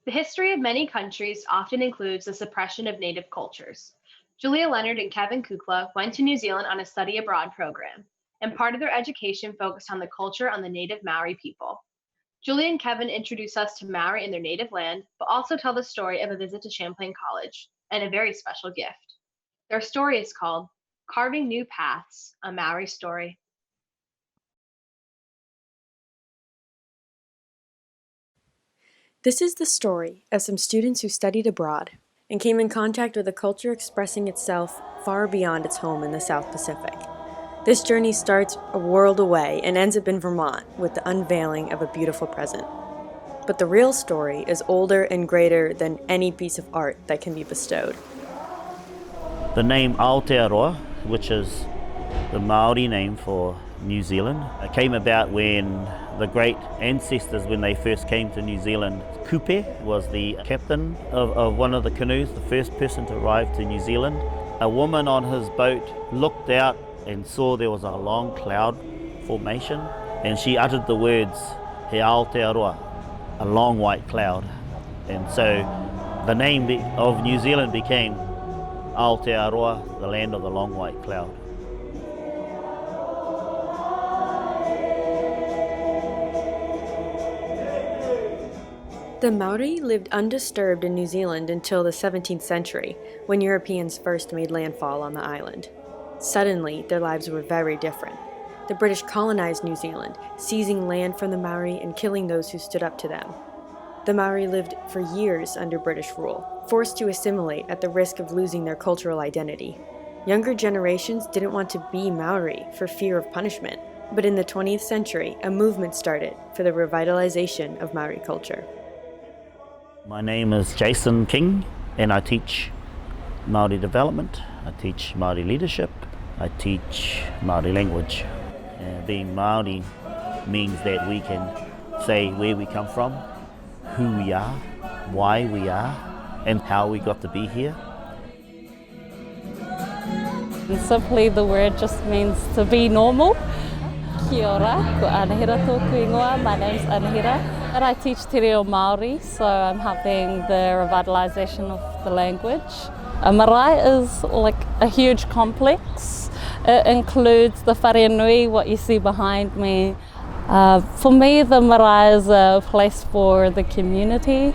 The history of many countries often includes the suppression of native cultures. Julia Leonard and Kevin Kukla went to New Zealand on a study abroad program, and part of their education focused on the culture on the native Maori people. Julia and Kevin introduce us to Maori in their native land, but also tell the story of a visit to Champlain College and a very special gift. Their story is called Carving New Paths, a Maori Story. This is the story of some students who studied abroad and came in contact with a culture expressing itself far beyond its home in the South Pacific. This journey starts a world away and ends up in Vermont with the unveiling of a beautiful present. But the real story is older and greater than any piece of art that can be bestowed. The name Aotearoa, which is the Maori name for New Zealand, came about when the great ancestors, when they first came to New Zealand, Kupe was the captain of one of the canoes, the first person to arrive to New Zealand. A woman on his boat looked out and saw there was a long cloud formation, and she uttered the words, He Aotearoa, a long white cloud. And so the name of New Zealand became Aotearoa, the land of the long white cloud. The Maori lived undisturbed in New Zealand until the 17th century, when Europeans first made landfall on the island. Suddenly, their lives were very different. The British colonized New Zealand, seizing land from the Maori and killing those who stood up to them. The Maori lived for years under British rule, forced to assimilate at the risk of losing their cultural identity. Younger generations didn't want to be Maori for fear of punishment, but in the 20th century, a movement started for the revitalization of Maori culture. My name is Jason King, and I teach Māori development, I teach Māori leadership, I teach Māori language. Being Māori means that we can say where we come from, who we are, why we are, and how we got to be here. And simply the word just means to be normal. Kia ora, ko Anahira tōku ingoa, my name's Anahira. And I teach te reo Māori, so I'm helping the revitalisation of the language. A marae is like a huge complex. It includes the whare nui, what you see behind me. For me, the marae is a place for the community.